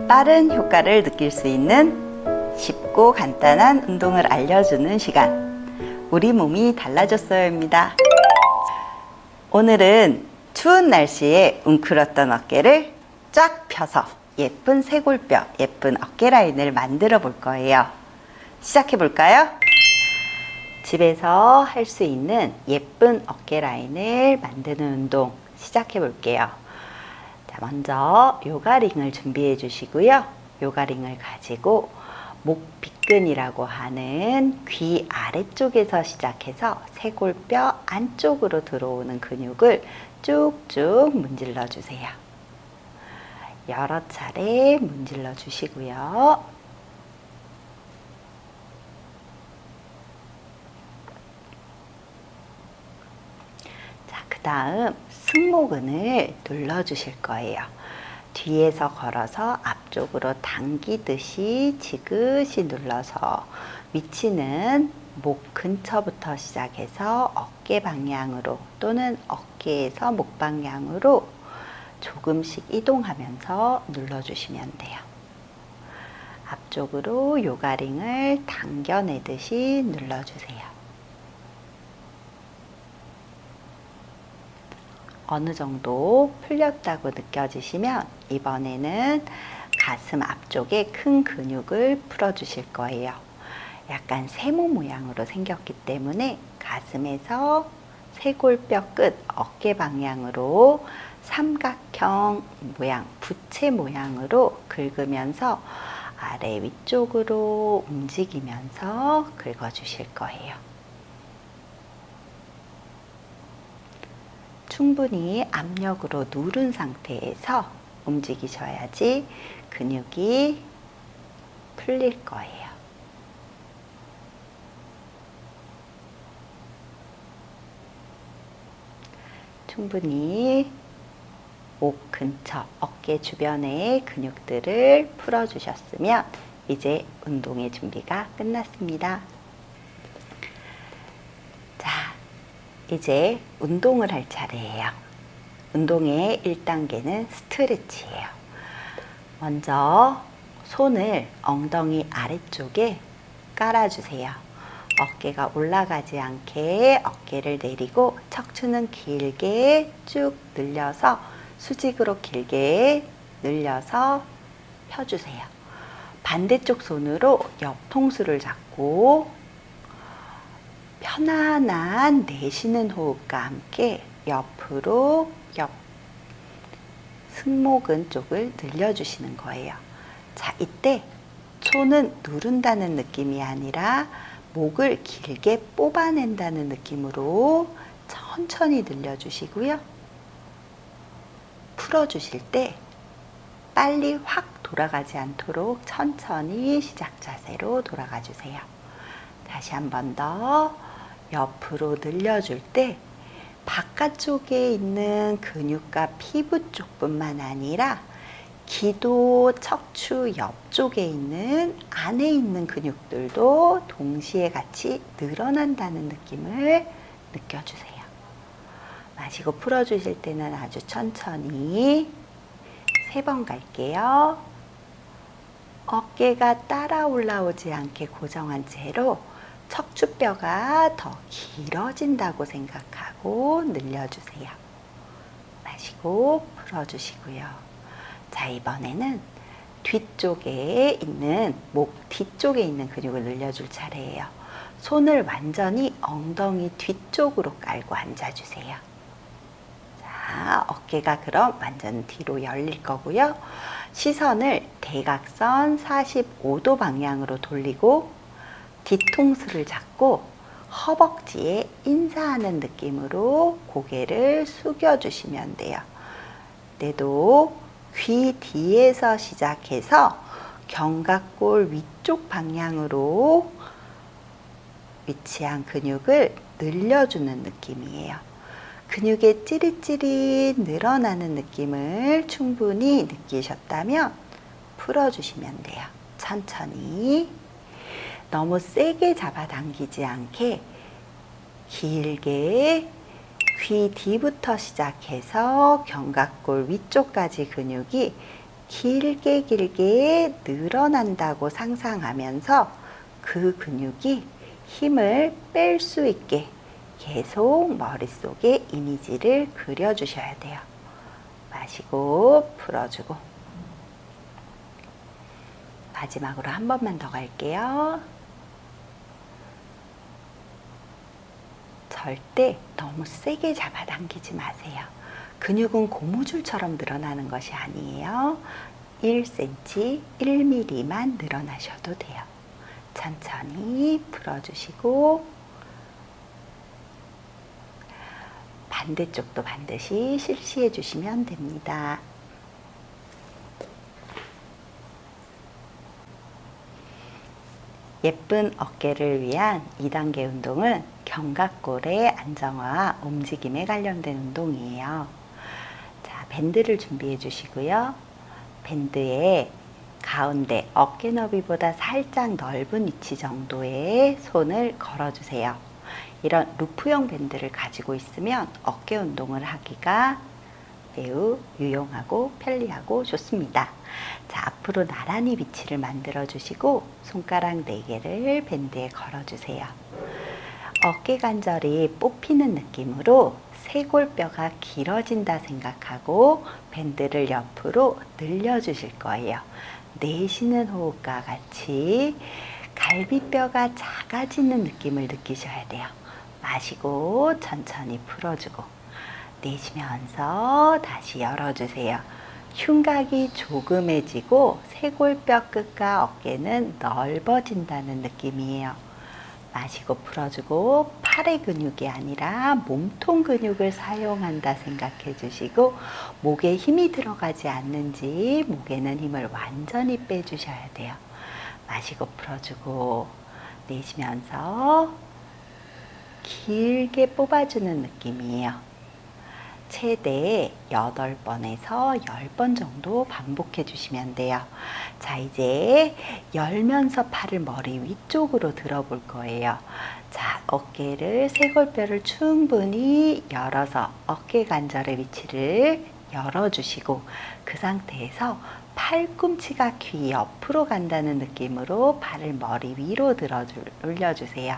빠른 효과를 느낄 수 있는 쉽고 간단한 운동을 알려주는 시간, 우리 몸이 달라졌어요입니다. 오늘은 추운 날씨에 웅크렸던 어깨를 쫙 펴서 예쁜 쇄골뼈, 예쁜 어깨 라인을 만들어 볼 거예요. 시작해 볼까요? 집에서 할 수 있는 예쁜 어깨 라인을 만드는 운동 시작해 볼게요. 자, 먼저 요가링을 준비해 주시고요. 요가링을 가지고 목 빗근이라고 하는 귀 아래쪽에서 시작해서 쇄골뼈 안쪽으로 들어오는 근육을 쭉쭉 문질러 주세요. 여러 차례 문질러 주시고요. 자, 그 다음 승모근을 눌러 주실 거예요. 뒤에서 걸어서 앞쪽으로 당기듯이 지그시 눌러서 위치는 목 근처부터 시작해서 어깨 방향으로 또는 어깨에서 목 방향으로 조금씩 이동하면서 눌러주시면 돼요. 앞쪽으로 요가링을 당겨내듯이 눌러주세요. 어느 정도 풀렸다고 느껴지시면 이번에는 가슴 앞쪽에 큰 근육을 풀어주실 거예요. 약간 세모 모양으로 생겼기 때문에 가슴에서 쇄골뼈 끝 어깨 방향으로 삼각형 모양, 부채 모양으로 긁으면서 아래 위쪽으로 움직이면서 긁어주실 거예요. 충분히 압력으로 누른 상태에서 움직이셔야지 근육이 풀릴 거예요. 충분히 목 근처, 어깨 주변의 근육들을 풀어주셨으면 이제 운동의 준비가 끝났습니다. 자, 이제 운동을 할 차례예요. 운동의 1단계는 스트레치예요. 먼저 손을 엉덩이 아래쪽에 깔아주세요. 어깨가 올라가지 않게 어깨를 내리고 척추는 길게 쭉 늘려서 수직으로 길게 늘려서 펴주세요. 반대쪽 손으로 옆 통수를 잡고 편안한 내쉬는 호흡과 함께 옆으로 옆 승모근 쪽을 늘려주시는 거예요. 자, 이때 손은 누른다는 느낌이 아니라 목을 길게 뽑아낸다는 느낌으로 천천히 늘려주시고요. 풀어주실 때 빨리 확 돌아가지 않도록 천천히 시작 자세로 돌아가 주세요. 다시 한 번 더 옆으로 늘려줄 때 바깥쪽에 있는 근육과 피부 쪽뿐만 아니라 기도, 척추 옆쪽에 있는 안에 있는 근육들도 동시에 같이 늘어난다는 느낌을 느껴주세요. 마시고 풀어주실 때는 아주 천천히 3번 갈게요. 어깨가 따라 올라오지 않게 고정한 채로 척추뼈가 더 길어진다고 생각하고 늘려주세요. 마시고 풀어주시고요. 자, 이번에는 뒤쪽에 있는 목 뒤쪽에 있는 근육을 늘려줄 차례예요. 손을 완전히 엉덩이 뒤쪽으로 깔고 앉아주세요. 자, 어깨가 그럼 완전 뒤로 열릴 거고요. 시선을 대각선 45도 방향으로 돌리고 뒤통수를 잡고 허벅지에 인사하는 느낌으로 고개를 숙여주시면 돼요. 내도 귀 뒤에서 시작해서 견갑골 위쪽 방향으로 위치한 근육을 늘려주는 느낌이에요. 근육의 찌릿찌릿 늘어나는 느낌을 충분히 느끼셨다면 풀어주시면 돼요. 천천히. 너무 세게 잡아당기지 않게 길게 귀 뒤부터 시작해서 견갑골 위쪽까지 근육이 길게 길게 늘어난다고 상상하면서 그 근육이 힘을 뺄 수 있게 계속 머릿속에 이미지를 그려주셔야 돼요. 마시고 풀어주고. 마지막으로 한 번만 더 갈게요. 절대 너무 세게 잡아당기지 마세요. 근육은 고무줄처럼 늘어나는 것이 아니에요. 1cm, 1mm만 늘어나셔도 돼요. 천천히 풀어주시고 반대쪽도 반드시 실시해 주시면 됩니다. 예쁜 어깨를 위한 2단계 운동은 견갑골의 안정화와 움직임에 관련된 운동이에요. 자, 밴드를 준비해 주시고요. 밴드의 가운데 어깨 너비보다 살짝 넓은 위치 정도에 손을 걸어주세요. 이런 루프형 밴드를 가지고 있으면 어깨 운동을 하기가 매우 유용하고 편리하고 좋습니다. 자, 앞으로 나란히 위치를 만들어 주시고 손가락 4개를 밴드에 걸어 주세요. 어깨 관절이 뽑히는 느낌으로 쇄골뼈가 길어진다 생각하고 밴드를 옆으로 늘려 주실 거예요. 내쉬는 호흡과 같이 갈비뼈가 작아지는 느낌을 느끼셔야 돼요. 마시고 천천히 풀어주고 내쉬면서 다시 열어주세요. 흉곽이 조그매지고 쇄골뼈 끝과 어깨는 넓어진다는 느낌이에요. 마시고 풀어주고 팔의 근육이 아니라 몸통 근육을 사용한다 생각해 주시고 목에 힘이 들어가지 않는지 목에는 힘을 완전히 빼주셔야 돼요. 마시고 풀어주고 내쉬면서 길게 뽑아주는 느낌이에요. 최대 8번에서 10번 정도 반복해 주시면 돼요. 자, 이제 열면서 팔을 머리 위쪽으로 들어볼 거예요. 자, 어깨를, 쇄골뼈를 충분히 열어서 어깨 관절의 위치를 열어주시고 그 상태에서 팔꿈치가 귀 옆으로 간다는 느낌으로 발을 머리 위로 올려주세요.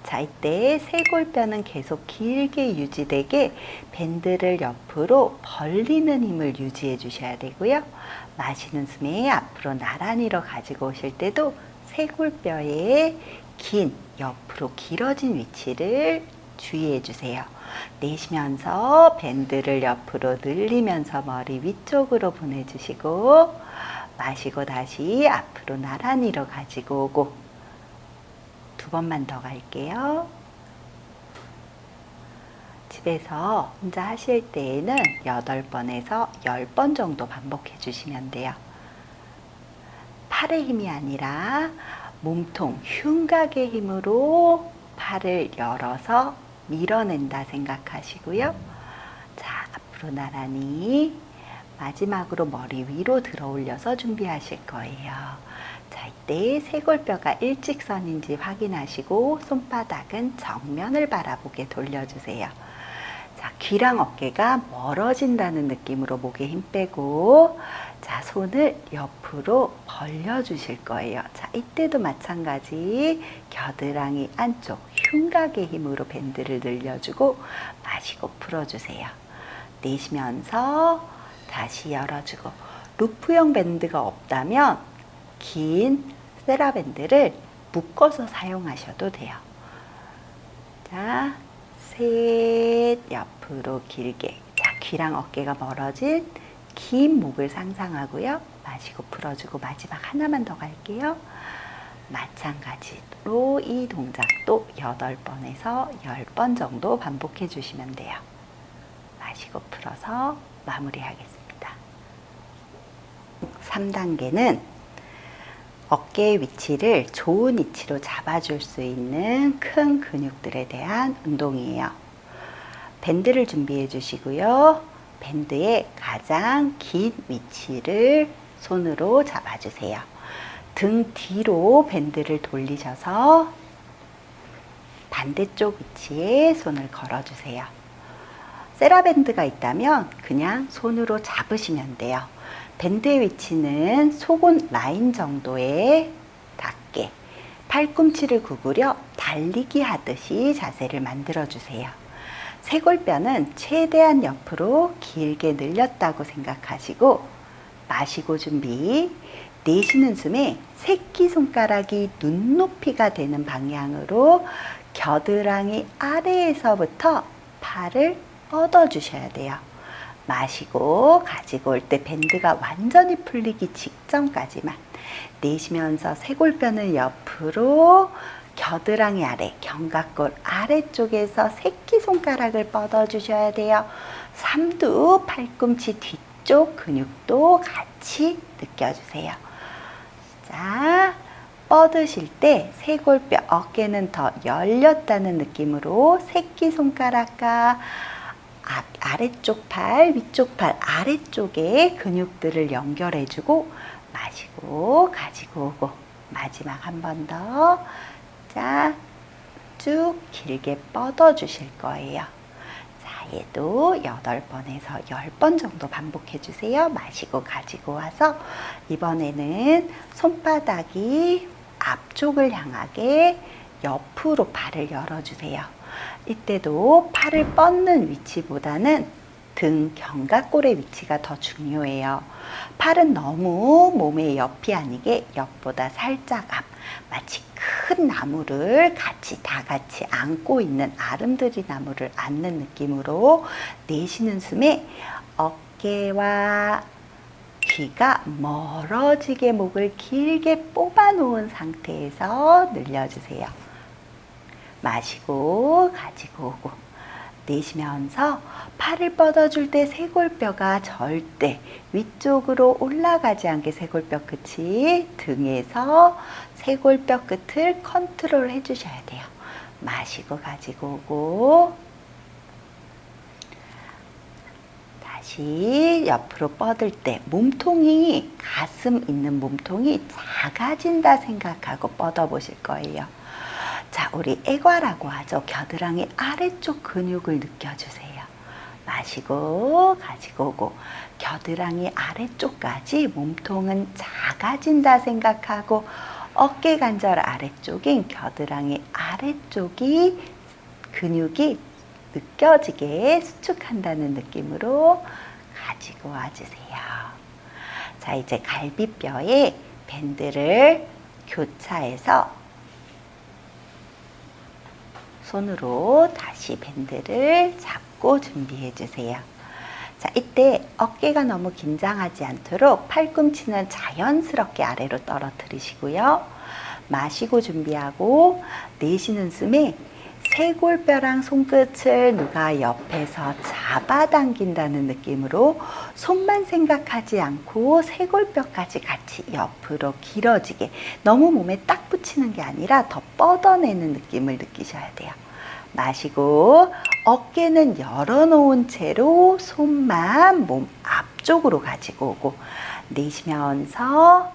자, 이때 쇄골뼈는 계속 길게 유지되게 밴드를 옆으로 벌리는 힘을 유지해 주셔야 되고요. 마시는 숨에 앞으로 나란히로 가지고 오실 때도 쇄골뼈의 긴 옆으로 길어진 위치를 주의해 주세요. 내쉬면서 밴드를 옆으로 늘리면서 머리 위쪽으로 보내주시고 마시고 다시 앞으로 나란히로 가지고 오고 2번만 더 갈게요. 집에서 혼자 하실 때에는 8번에서 10번 정도 반복해 주시면 돼요. 팔의 힘이 아니라 몸통, 흉곽의 힘으로 팔을 열어서 밀어낸다 생각하시고요. 자, 앞으로 나란히 마지막으로 머리 위로 들어 올려서 준비하실 거예요. 자, 이때 쇄골뼈가 일직선인지 확인하시고 손바닥은 정면을 바라보게 돌려주세요. 자, 귀랑 어깨가 멀어진다는 느낌으로 목에 힘 빼고 자, 손을 옆으로 벌려 주실 거예요. 자, 이때도 마찬가지 겨드랑이 안쪽 흉곽의 힘으로 밴드를 늘려주고 마시고 풀어주세요. 내쉬면서 다시 열어주고 루프형 밴드가 없다면 긴 세라밴드를 묶어서 사용하셔도 돼요. 자, 셋, 옆으로 길게. 자, 귀랑 어깨가 멀어진 긴 목을 상상하고요. 마시고 풀어주고 마지막 하나만 더 갈게요. 마찬가지로 이 동작도 8번에서 10번 정도 반복해 주시면 돼요. 마시고 풀어서 마무리하겠습니다. 3단계는 어깨의 위치를 좋은 위치로 잡아줄 수 있는 큰 근육들에 대한 운동이에요. 밴드를 준비해 주시고요. 밴드의 가장 긴 위치를 손으로 잡아주세요. 등 뒤로 밴드를 돌리셔서 반대쪽 위치에 손을 걸어주세요. 세라밴드가 있다면 그냥 손으로 잡으시면 돼요. 밴드의 위치는 속옷 라인 정도에 닿게 팔꿈치를 구부려 달리기 하듯이 자세를 만들어 주세요. 쇄골뼈는 최대한 옆으로 길게 늘렸다고 생각하시고 마시고 준비. 내쉬는 숨에 새끼손가락이 눈높이가 되는 방향으로 겨드랑이 아래에서부터 팔을 뻗어 주셔야 돼요. 마시고 가지고 올 때 밴드가 완전히 풀리기 직전까지만. 내쉬면서 쇄골뼈는 옆으로 겨드랑이 아래, 견갑골 아래쪽에서 새끼손가락을 뻗어 주셔야 돼요. 삼두, 팔꿈치 뒤쪽 근육도 같이 느껴주세요. 자, 뻗으실 때 쇄골뼈, 어깨는 더 열렸다는 느낌으로 새끼손가락과 아래쪽 팔, 위쪽 팔, 아래쪽에 근육들을 연결해주고 마시고 가지고 오고 마지막 한 번 더. 자, 쭉 길게 뻗어 주실 거예요. 자, 얘도 8번에서 10번 정도 반복해 주세요. 마시고 가지고 와서 이번에는 손바닥이 앞쪽을 향하게 옆으로 발을 열어주세요. 이때도 팔을 뻗는 위치보다는 등 견갑골의 위치가 더 중요해요. 팔은 너무 몸의 옆이 아니게 옆보다 살짝 앞, 마치 큰 나무를 다 같이 안고 있는 아름드리 나무를 안는 느낌으로 내쉬는 숨에 어깨와 귀가 멀어지게 목을 길게 뽑아 놓은 상태에서 늘려주세요. 마시고 가지고 오고 내쉬면서 팔을 뻗어줄 때 쇄골뼈가 절대 위쪽으로 올라가지 않게 쇄골뼈 끝이 등에서 쇄골뼈 끝을 컨트롤 해주셔야 돼요. 마시고 가지고 오고 다시 옆으로 뻗을 때 몸통이 가슴 있는 몸통이 작아진다 생각하고 뻗어 보실 거예요. 자, 우리 애과라고 하죠. 겨드랑이 아래쪽 근육을 느껴주세요. 마시고 가지고 오고 겨드랑이 아래쪽까지 몸통은 작아진다 생각하고 어깨 관절 아래쪽인 겨드랑이 아래쪽이 근육이 느껴지게 수축한다는 느낌으로 가지고 와주세요. 자, 이제 갈비뼈에 밴드를 교차해서 손으로 다시 밴드를 잡고 준비해 주세요. 자, 이때 어깨가 너무 긴장하지 않도록 팔꿈치는 자연스럽게 아래로 떨어뜨리시고요. 마시고 준비하고 내쉬는 숨에 쇄골뼈랑 손끝을 누가 옆에서 잡아당긴다는 느낌으로 손만 생각하지 않고 쇄골뼈까지 같이 옆으로 길어지게 너무 몸에 딱 붙이는 게 아니라 더 뻗어내는 느낌을 느끼셔야 돼요. 마시고 어깨는 열어놓은 채로 손만 몸 앞쪽으로 가지고 오고 내쉬면서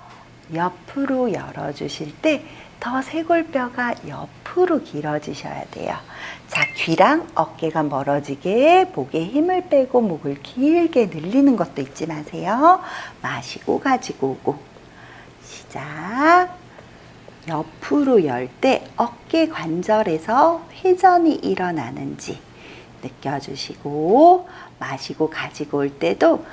옆으로 열어주실 때 더 쇄골뼈가 옆으로 길어지셔야 돼요. 자, 귀랑 어깨가 멀어지게 목에 힘을 빼고 목을 길게 늘리는 것도 잊지 마세요. 마시고 가지고 오고 시작. 옆으로 열 때 어깨 관절에서 회전이 일어나는지 느껴주시고 마시고 가지고 올 때도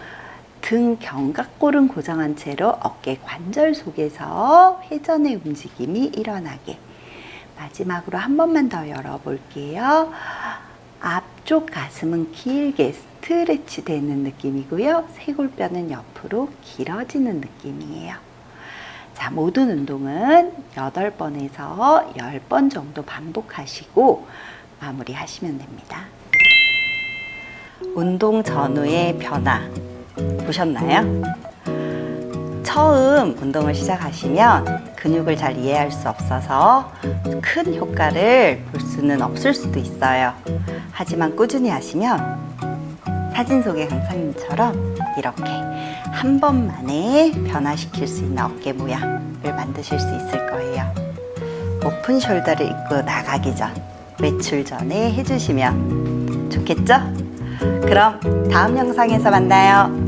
등 견갑골은 고정한 채로 어깨 관절 속에서 회전의 움직임이 일어나게. 마지막으로 한 번만 더 열어볼게요. 앞쪽 가슴은 길게 스트레치 되는 느낌이고요. 쇄골뼈는 옆으로 길어지는 느낌이에요. 자, 모든 운동은 8번에서 10번 정도 반복하시고 마무리하시면 됩니다. 운동 전후의 변화 보셨나요? 처음 운동을 시작하시면 근육을 잘 이해할 수 없어서 큰 효과를 볼 수는 없을 수도 있어요. 하지만 꾸준히 하시면 사진 속의 강사님처럼 이렇게 한 번만에 변화시킬 수 있는 어깨 모양을 만드실 수 있을 거예요. 오픈 숄더를 입고 나가기 전, 외출 전에 해주시면 좋겠죠? 그럼 다음 영상에서 만나요.